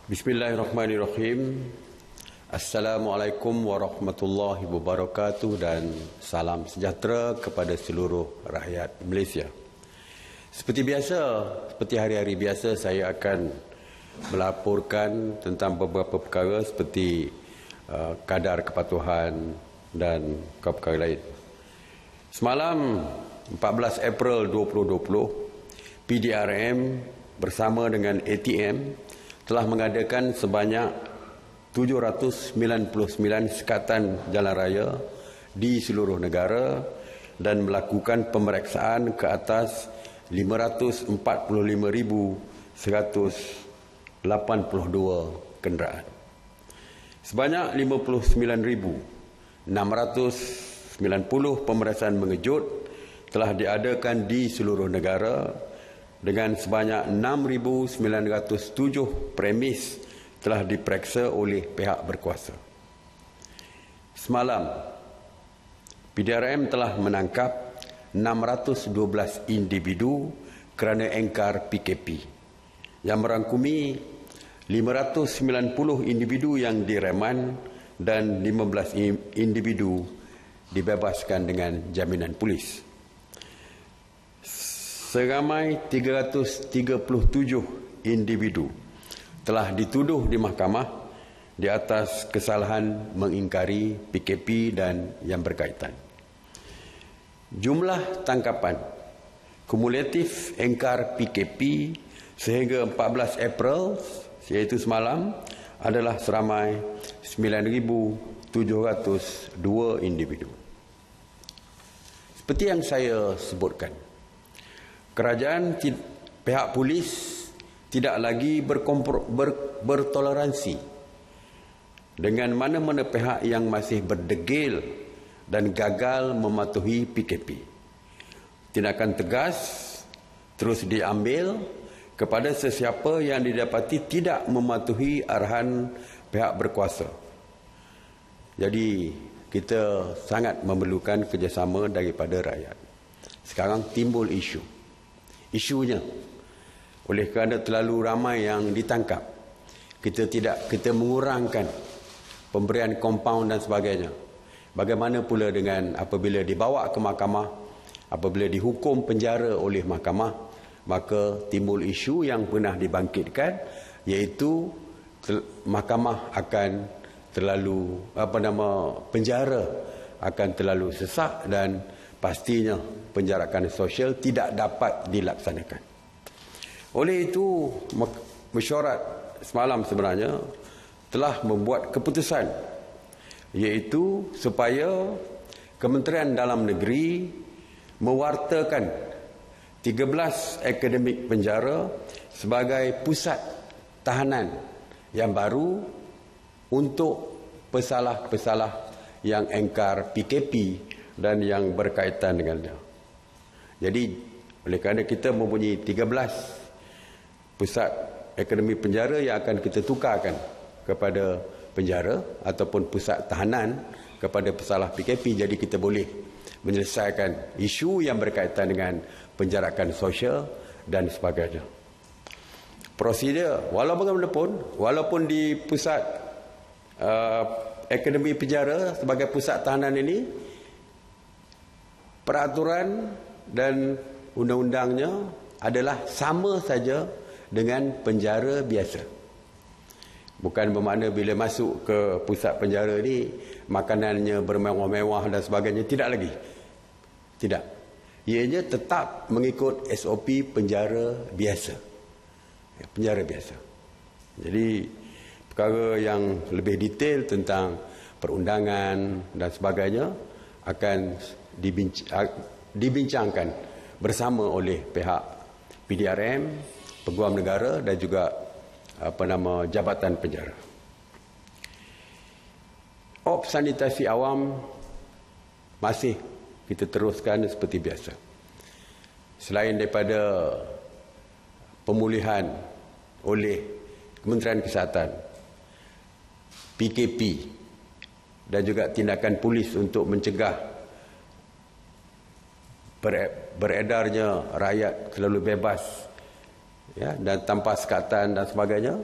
Bismillahirrahmanirrahim. Assalamualaikum warahmatullahi wabarakatuh dan salam sejahtera kepada seluruh rakyat Malaysia. Seperti biasa, seperti hari-hari biasa, saya akan melaporkan tentang beberapa perkara seperti kadar kepatuhan dan perkara lain. Semalam 14 April 2020, PDRM bersama dengan ATM telah mengadakan sebanyak 799 sekatan jalan raya di seluruh negara dan melakukan pemeriksaan ke atas 545,182 kenderaan. Sebanyak 59,690 pemeriksaan mengejut telah diadakan di seluruh negara dengan sebanyak 6,907 premis telah diperiksa oleh pihak berkuasa. Semalam, PDRM telah menangkap 612 individu kerana engkar PKP yang merangkumi 590 individu yang direman dan 15 individu dibebaskan dengan jaminan polis. Seramai 337 individu telah dituduh di mahkamah di atas kesalahan mengingkari PKP dan yang berkaitan. Jumlah tangkapan kumulatif engkar PKP sehingga 14 April, iaitu semalam, adalah seramai 9,702 individu. Seperti yang saya sebutkan, kerajaan pihak polis tidak lagi bertoleransi dengan mana-mana pihak yang masih berdegil dan gagal mematuhi PKP. Tindakan tegas terus diambil kepada sesiapa yang didapati tidak mematuhi arahan pihak berkuasa. Jadi kita sangat memerlukan kerjasama daripada rakyat. Sekarang timbul isunya oleh kerana terlalu ramai yang ditangkap, kita mengurangkan pemberian kompaun dan sebagainya. Bagaimana pula dengan apabila dibawa ke mahkamah, apabila dihukum penjara oleh mahkamah, maka timbul isu yang pernah dibangkitkan, iaitu mahkamah akan terlalu penjara akan terlalu sesak dan pastinya penjarakan sosial tidak dapat dilaksanakan. Oleh itu, mesyuarat semalam sebenarnya telah membuat keputusan, iaitu supaya Kementerian Dalam Negeri mewartakan 13 akademik penjara sebagai pusat tahanan yang baru untuk pesalah-pesalah yang engkar PKP dan yang berkaitan dengannya. Jadi, oleh kerana kita mempunyai 13 pusat akademi penjara yang akan kita tukarkan kepada penjara ataupun pusat tahanan kepada pesalah PKP, jadi kita boleh menyelesaikan isu yang berkaitan dengan penjarakan sosial dan sebagainya. Prosedur, walaupun di pusat akademi penjara sebagai pusat tahanan ini, peraturan dan undang-undangnya adalah sama saja dengan penjara biasa. Bukan bermakna bila masuk ke pusat penjara ni makanannya bermewah-mewah dan sebagainya. Tidak lagi. Tidak. Ianya tetap mengikut SOP penjara biasa. Penjara biasa. Jadi perkara yang lebih detail tentang perundangan dan sebagainya akan dibincangkan bersama oleh pihak PDRM, Peguam Negara dan juga Jabatan Penjara. Sanitasi awam masih kita teruskan seperti biasa. Selain daripada pemulihan oleh Kementerian Kesihatan, PKP dan juga tindakan polis untuk mencegah beredarnya rakyat selalu bebas, ya, dan tanpa sekatan dan sebagainya,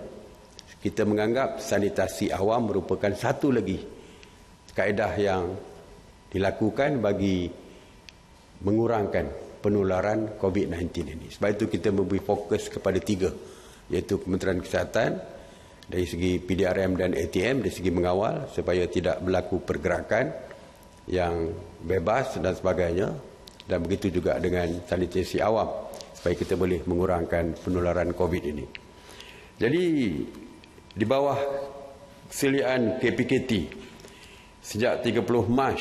kita menganggap sanitasi awam merupakan satu lagi kaedah yang dilakukan bagi mengurangkan penularan COVID-19 ini. Sebab itu kita memberi fokus kepada 3, iaitu Kementerian Kesihatan dari segi PDRM dan ATM, dari segi mengawal supaya tidak berlaku pergerakan yang bebas dan sebagainya, dan begitu juga dengan sanitasi awam supaya kita boleh mengurangkan penularan COVID ini. Jadi di bawah kesiliaan KPKT sejak 30 Mac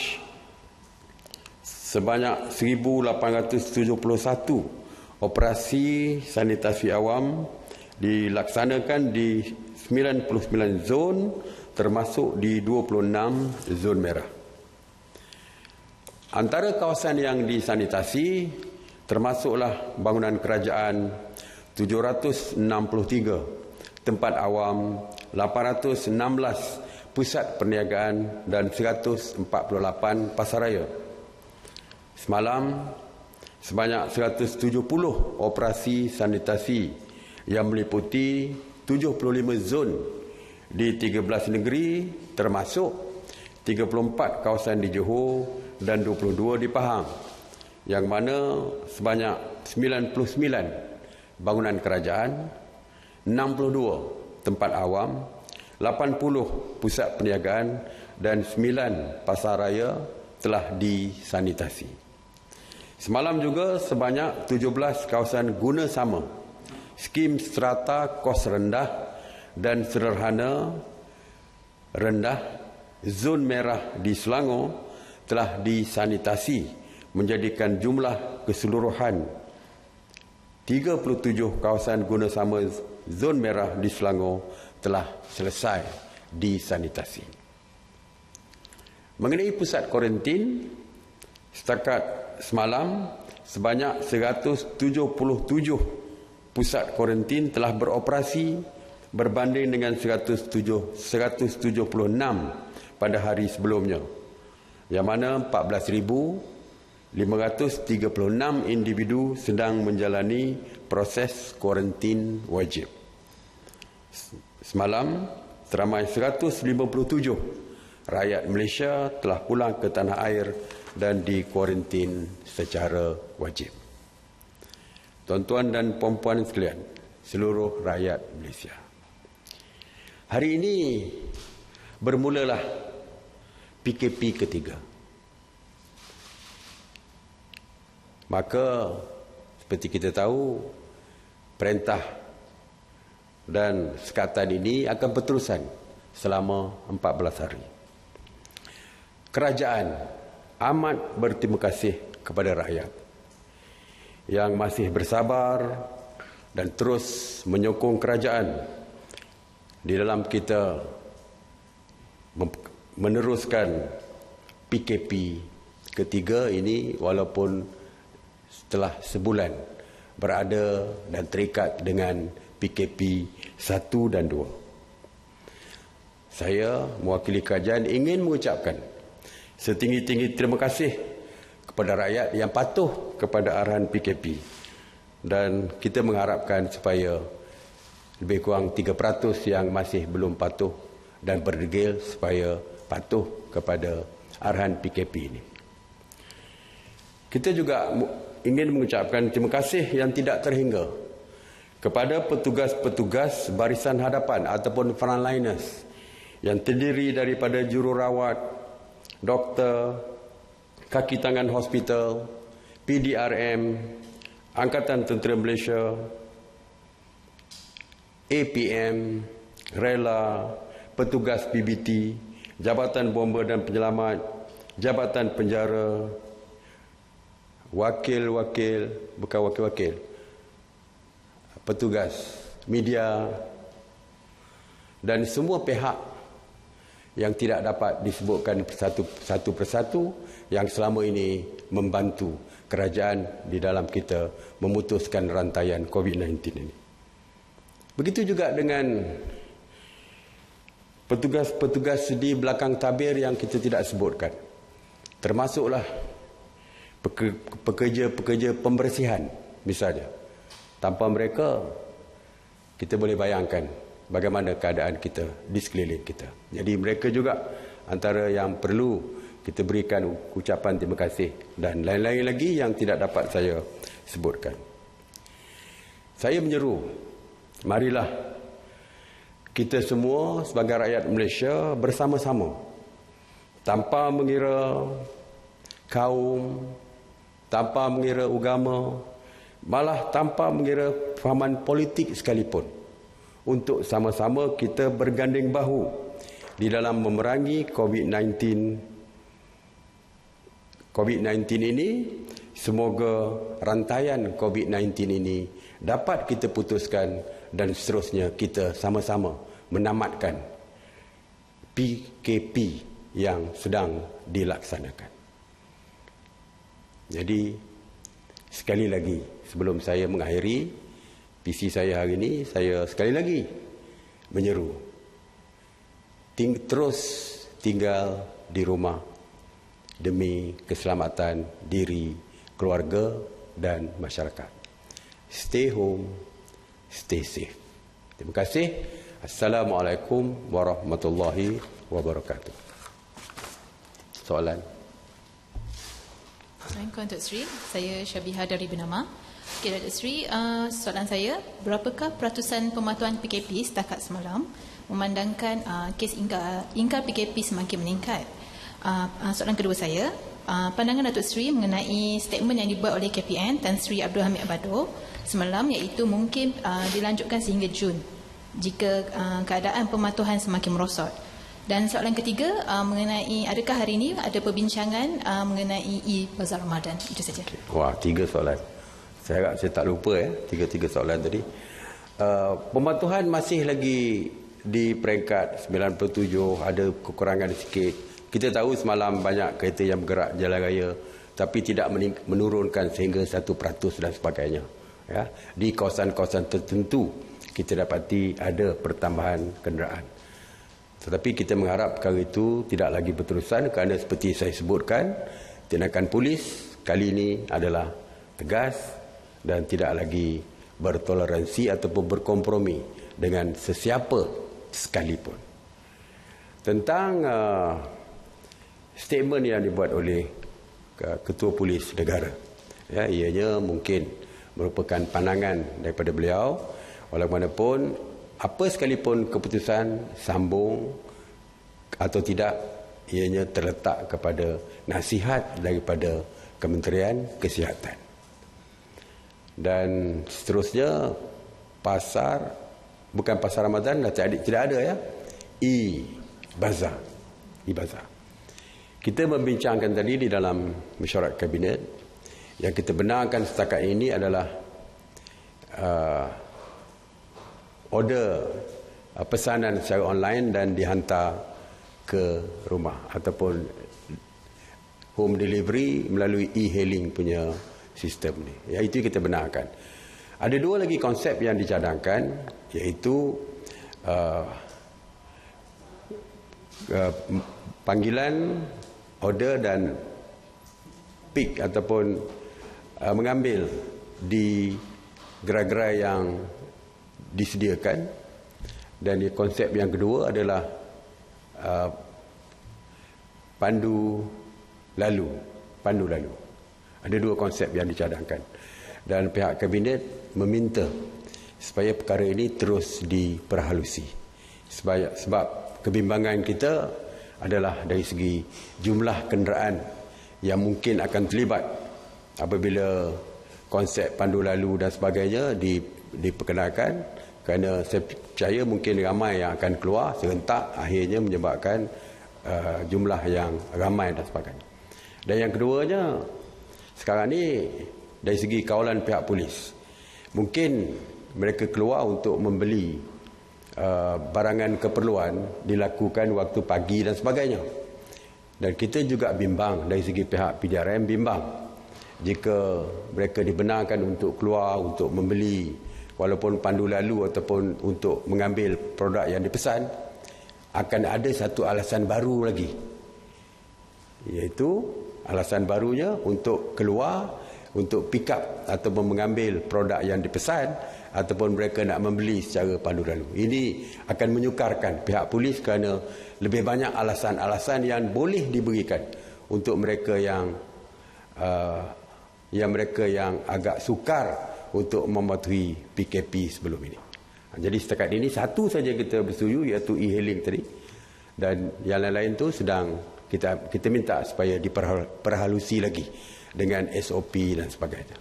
sebanyak 1,871 operasi sanitasi awam dilaksanakan di 99 zon, termasuk di 26 zon merah. Antara kawasan yang disanitasi termasuklah bangunan kerajaan 763, tempat awam 816, pusat perniagaan dan 148 pasaraya. Semalam sebanyak 170 operasi sanitasi yang meliputi 75 zon di 13 negeri, termasuk 34 kawasan di Johor dan 22 di Pahang, yang mana sebanyak 99 bangunan kerajaan, 62 tempat awam, 80 pusat perniagaan dan 9 pasaraya telah disanitasi. Semalam juga sebanyak 17 kawasan guna sama, skim strata kos rendah dan sederhana rendah, zon merah di Selangor telah disanitasi, menjadikan jumlah keseluruhan 37 kawasan guna sama zon merah di Selangor telah selesai disanitasi. Mengenai pusat kuarantin, setakat semalam sebanyak 177 pusat kuarantin telah beroperasi, berbanding dengan 176 pada hari sebelumnya, yang mana 14,536 individu sedang menjalani proses kuarantin wajib. Semalam, seramai 157 rakyat Malaysia telah pulang ke tanah air dan dikuarantin secara wajib. Tuan-tuan dan puan-puan sekalian, seluruh rakyat Malaysia, hari ini bermulalah PKP ketiga. Maka seperti kita tahu, perintah dan sekatan ini akan berterusan selama 14 hari. Kerajaan amat berterima kasih kepada rakyat yang masih bersabar dan terus menyokong kerajaan di dalam kita meneruskan PKP ketiga ini, walaupun setelah sebulan berada dan terikat dengan PKP 1 dan 2. Saya mewakili kerajaan ingin mengucapkan setinggi-tinggi terima kasih kepada rakyat yang patuh kepada arahan PKP, dan kita mengharapkan supaya lebih kurang 3% yang masih belum patuh dan berdegil supaya patuh kepada arahan PKP ini. Kita juga ingin mengucapkan terima kasih yang tidak terhingga kepada petugas-petugas barisan hadapan ataupun frontliners yang terdiri daripada jururawat, doktor, kaki tangan hospital, PDRM, Angkatan Tentera Malaysia, APM, rela, petugas PBT, Jabatan Bomba dan Penyelamat, Jabatan Penjara, petugas media dan semua pihak yang tidak dapat disebutkan satu persatu yang selama ini membantu kerajaan di dalam kita memutuskan rantaian COVID-19 ini. Begitu juga dengan petugas-petugas di belakang tabir yang kita tidak sebutkan. Termasuklah pekerja-pekerja pembersihan misalnya. Tanpa mereka, kita boleh bayangkan bagaimana keadaan kita di sekeliling kita. Jadi mereka juga antara yang perlu kita berikan ucapan terima kasih dan lain-lain lagi yang tidak dapat saya sebutkan. Saya menyeru, marilah kita semua sebagai rakyat Malaysia bersama-sama, tanpa mengira kaum, tanpa mengira agama, malah tanpa mengira fahaman politik sekalipun, untuk sama-sama kita berganding bahu di dalam memerangi COVID-19 ini. Semoga rantaian COVID-19 ini dapat kita putuskan dan seterusnya kita sama-sama menamatkan PKP yang sedang dilaksanakan. Jadi sekali lagi sebelum saya mengakhiri PC saya hari ini, saya sekali lagi menyeru terus tinggal di rumah demi keselamatan diri, keluarga dan masyarakat. Stay home, stay safe. Terima kasih. Assalamualaikum warahmatullahi wabarakatuh. Soalan? Assalamualaikum Datuk Seri, saya Syabiha dari Bernama. Okey Datuk Seri, soalan saya, berapakah peratusan pematuhan PKP setakat semalam memandangkan kes ingkar PKP semakin meningkat? Soalan kedua saya, pandangan Datuk Seri mengenai statement yang dibuat oleh KPN Tan Sri Abdul Hamid Abado semalam, iaitu mungkin dilanjutkan sehingga Jun jika keadaan pematuhan semakin merosot. Dan soalan ketiga mengenai adakah hari ini ada perbincangan mengenai Bazar Ramadan. Itu saja. Wah, 3 soalan. Saya harap saya tak lupa tiga soalan tadi. Pematuhan masih lagi di peringkat 97, ada kekurangan sikit. Kita tahu semalam banyak kereta yang bergerak jalan raya tapi tidak menurunkan sehingga 1% dan sebagainya. Ya, di kawasan-kawasan tertentu kita dapati ada pertambahan kenderaan. Tetapi kita mengharap perkara itu tidak lagi berterusan kerana seperti saya sebutkan, tindakan polis kali ini adalah tegas dan tidak lagi bertoleransi ataupun berkompromi dengan sesiapa sekalipun. Tentang statement yang dibuat oleh Ketua Polis Negara, ya, ianya mungkin merupakan pandangan daripada beliau. Walaupun apa sekalipun keputusan sambung atau tidak, ianya terletak kepada nasihat daripada Kementerian Kesihatan. Dan seterusnya, bukan pasar Ramadan, tidak ada ya, e-bazar. Kita membincangkan tadi di dalam mesyuarat kabinet, yang kita benarkan setakat ini adalah order pesanan secara online dan dihantar ke rumah ataupun home delivery melalui e-hailing punya sistem ni. Ya, itu kita benarkan. Ada 2 lagi konsep yang dicadangkan, iaitu panggilan order dan pick ataupun mengambil di gerai-gerai yang disediakan. Dan konsep yang kedua adalah pandu lalu. Ada 2 konsep yang dicadangkan. Dan pihak kabinet meminta supaya perkara ini terus diperhalusi. Sebab kebimbangan kita adalah dari segi jumlah kenderaan yang mungkin akan terlibat apabila konsep pandu lalu dan sebagainya diperkenalkan, kerana saya percaya mungkin ramai yang akan keluar serentak, akhirnya menyebabkan jumlah yang ramai dan sebagainya. Dan yang keduanya, sekarang ni dari segi kawalan pihak polis, mungkin mereka keluar untuk membeli barangan keperluan dilakukan waktu pagi dan sebagainya. Dan kita juga bimbang dari segi pihak PJRM, bimbang jika mereka dibenarkan untuk keluar untuk membeli walaupun pandu lalu ataupun untuk mengambil produk yang dipesan, akan ada satu alasan baru lagi, iaitu alasan barunya untuk keluar untuk pick up ataupun mengambil produk yang dipesan ataupun mereka nak membeli secara pandu lalu. Ini akan menyukarkan pihak polis kerana lebih banyak alasan-alasan yang boleh diberikan untuk mereka yang agak sukar untuk mematuhi PKP sebelum ini. Jadi setakat ini satu saja kita bersetuju, iaitu e-hailing tadi, dan yang lain-lain tu sedang kita minta supaya diperhalusi lagi dengan SOP dan sebagainya.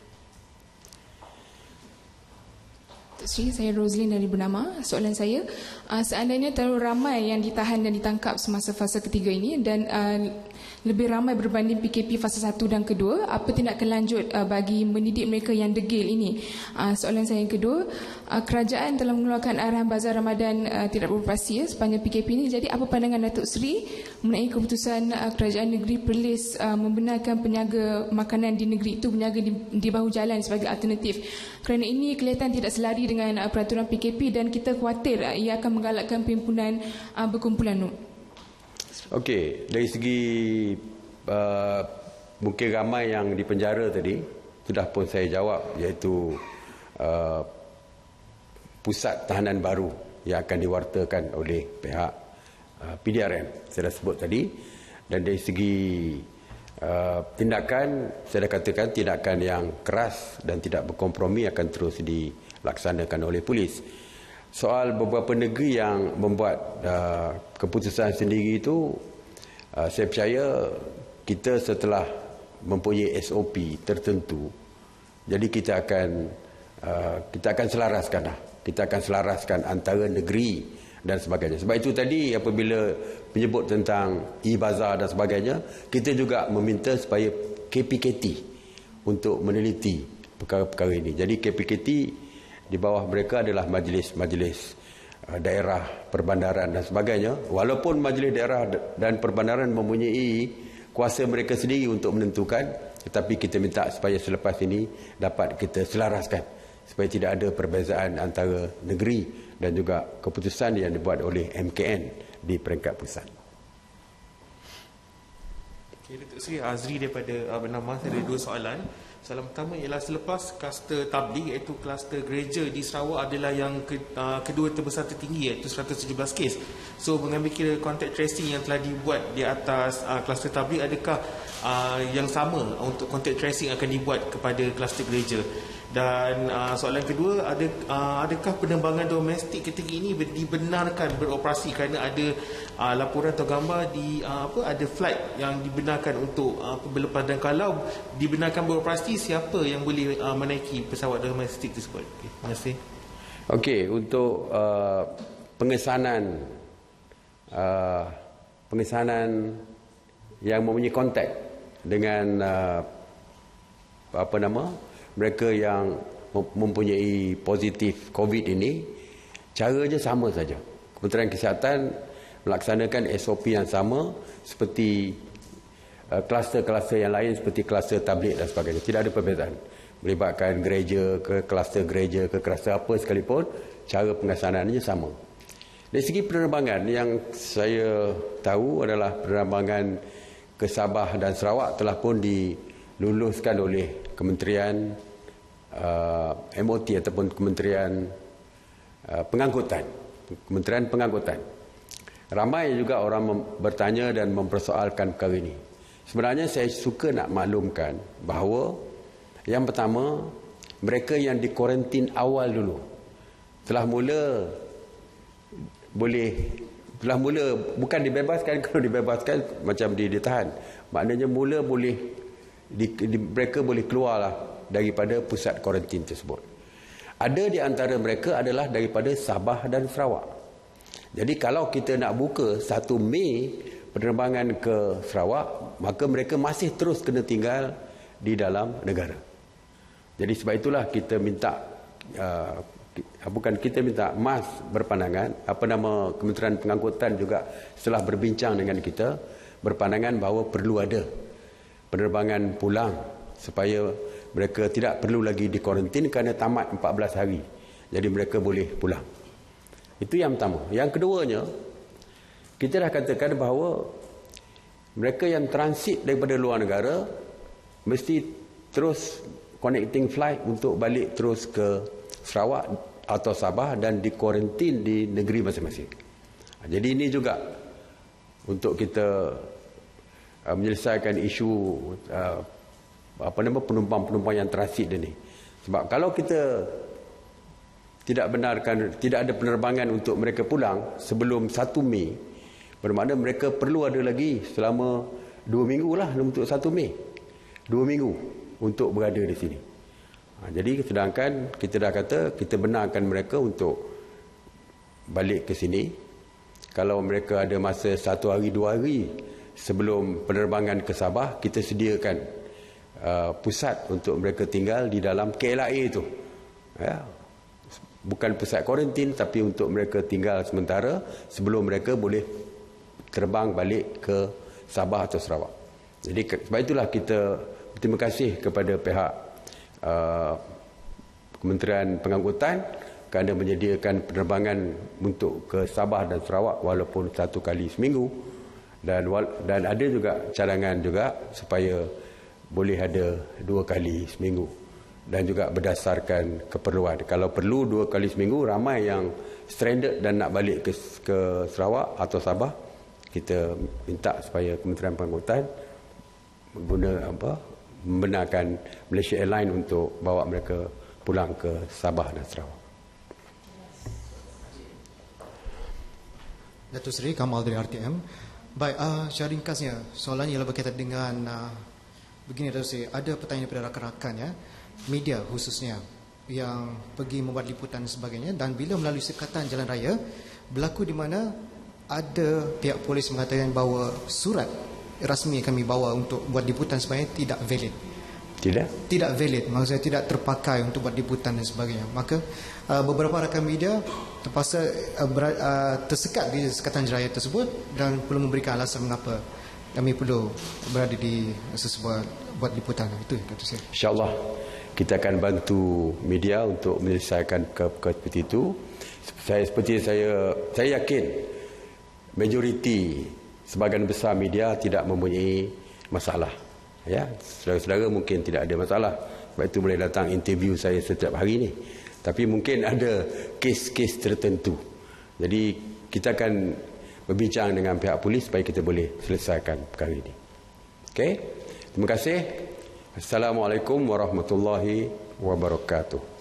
Sri, saya Roslyn dari Bernama. Soalan saya, seandainya terlalu ramai yang ditahan dan ditangkap semasa fasa ketiga ini dan lebih ramai berbanding PKP fasa 1 dan kedua, apa tindakan lanjut bagi mendidik mereka yang degil ini? Soalan saya yang kedua, kerajaan telah mengeluarkan arahan bazar Ramadan tidak beroperasi sepanjang PKP ini. Jadi apa pandangan Datuk Seri mengenai keputusan kerajaan negeri Perlis membenarkan peniaga makanan di negeri itu berniaga di bahu jalan sebagai alternatif? Kerana ini kelihatan tidak selari dengan peraturan PKP dan kita khawatir ia akan menggalakkan perhimpunan berkumpulan. Okey, dari segi mungkin ramai yang dipenjara tadi sudah pun saya jawab, iaitu pusat tahanan baru yang akan diwartakan oleh pihak PDRM saya dah sebut tadi. Dan dari segi tindakan, saya dah katakan tindakan yang keras dan tidak berkompromi akan terus dilaksanakan oleh polis. Soal beberapa negeri yang membuat keputusan sendiri itu, saya percaya kita setelah mempunyai SOP tertentu, jadi kita akan selaraskan lah. Kita akan selaraskan antara negeri dan sebagainya. Sebab itu tadi apabila menyebut tentang e-bazar dan sebagainya, kita juga meminta supaya KPKT untuk meneliti perkara-perkara ini. Jadi KPKT di bawah mereka adalah majlis-majlis daerah, perbandaran dan sebagainya. Walaupun majlis daerah dan perbandaran mempunyai kuasa mereka sendiri untuk menentukan, tetapi kita minta supaya selepas ini dapat kita selaraskan supaya tidak ada perbezaan antara negeri dan juga keputusan yang dibuat oleh MKN di peringkat pusat. Okay, Datuk Seri, Azri daripada Bernama. Saya ada dua soalan. Soalan pertama ialah selepas kluster tabligh, iaitu kluster gereja di Sarawak adalah yang kedua terbesar tertinggi, iaitu 117 kes. So mengambil kira contact tracing yang telah dibuat di atas kluster tabligh, adakah yang sama untuk contact tracing akan dibuat kepada kluster gereja? Dan soalan kedua, adakah penerbangan domestik ketika ini dibenarkan beroperasi kerana ada laporan atau gambar ada flight yang dibenarkan untuk berlepas, dan kalau dibenarkan beroperasi, siapa yang boleh menaiki pesawat domestik tersebut? Okay, terima kasih. Okey, untuk pengesanan yang mempunyai kontak dengan mereka yang mempunyai positif COVID ini, caranya sama saja. Kementerian Kesihatan melaksanakan SOP yang sama seperti kluster-kluster yang lain, seperti kluster tabligh dan sebagainya. Tidak ada perbezaan. Melibatkan gereja ke kluster gereja ke kluster apa sekalipun, cara pengasanannya sama. Dari segi penerbangan, yang saya tahu adalah penerbangan ke Sabah dan Sarawak telah pun diluluskan oleh Kementerian MOT ataupun Kementerian Pengangkutan. Kementerian Pengangkutan. Ramai juga orang bertanya dan mempersoalkan perkara ini. Sebenarnya saya suka nak maklumkan bahawa yang pertama, mereka yang dikuarantin awal dulu telah mula bukan dibebaskan. Kalau dibebaskan macam ditahan, maknanya mula boleh mereka boleh keluarlah daripada pusat kuarantin tersebut. Ada di antara mereka adalah daripada Sabah dan Sarawak. Jadi kalau kita nak buka 1 Mei penerbangan ke Sarawak, maka mereka masih terus kena tinggal di dalam negara. Jadi sebab itulah kita minta MAS berpandangan, Kementerian Pengangkutan juga setelah berbincang dengan kita berpandangan bahawa perlu ada penerbangan pulang supaya mereka tidak perlu lagi dikuarantin kerana tamat 14 hari. Jadi mereka boleh pulang. Itu yang pertama. Yang keduanya, kita dah katakan bahawa mereka yang transit daripada luar negara mesti terus connecting flight untuk balik terus ke Sarawak atau Sabah dan dikuarantin di negeri masing-masing. Jadi ini juga untuk kita menyelesaikan isu penumpang-penumpang yang transit ini. Sebab kalau kita tidak benarkan, tidak ada penerbangan untuk mereka pulang sebelum 1 Mei, bermakna mereka perlu ada lagi selama 2 minggu lah untuk 1 Mei. 2 minggu untuk berada di sini. Jadi sedangkan kita dah kata kita benarkan mereka untuk balik ke sini. Kalau mereka ada masa 1 hari 2 hari sebelum penerbangan ke Sabah, kita sediakan pusat untuk mereka tinggal di dalam KLIA itu. Ya. Bukan pusat kuarantin, tapi untuk mereka tinggal sementara sebelum mereka boleh terbang balik ke Sabah atau Sarawak. Jadi sebab itulah kita terima kasih kepada pihak Kementerian Pengangkutan kerana menyediakan penerbangan untuk ke Sabah dan Sarawak walaupun 1 kali seminggu, dan ada juga cadangan juga supaya boleh ada 2 kali seminggu, dan juga berdasarkan keperluan. Kalau perlu 2 kali seminggu, ramai yang stranded dan nak balik ke Sarawak atau Sabah, kita minta supaya Kementerian Pengangkutan membenarkan Malaysia Airlines untuk bawa mereka pulang ke Sabah dan Sarawak. Datuk Seri Kamal dari RTM. Baik, secara ringkasnya soalannya ialah berkaitan dengan begini Datuk Seri, ada pertanyaan daripada rakan-rakan ya, media khususnya yang pergi membuat liputan dan sebagainya, dan bila melalui sekatan jalan raya berlaku di mana ada pihak polis mengatakan bahawa surat rasmi yang kami bawa untuk buat liputan sebagainya tidak valid. Tidak valid, maksudnya tidak terpakai untuk buat liputan dan sebagainya. Maka beberapa rakan media terpaksa tersekat di sekatan jalan raya tersebut dan perlu memberikan alasan mengapa kami perlu berada di sesebuah buat liputan. Itu kata saya. InsyaAllah kita akan bantu media untuk menyelesaikan perkara seperti itu. Saya yakin majoriti sebahagian besar media tidak mempunyai masalah. Ya, saudara-saudara mungkin tidak ada masalah. Sebab itu boleh datang interview saya setiap hari ni. Tapi mungkin ada kes-kes tertentu. Jadi kita akan berbincang dengan pihak polis supaya kita boleh selesaikan perkara ini. Okey. Terima kasih. Assalamualaikum warahmatullahi wabarakatuh.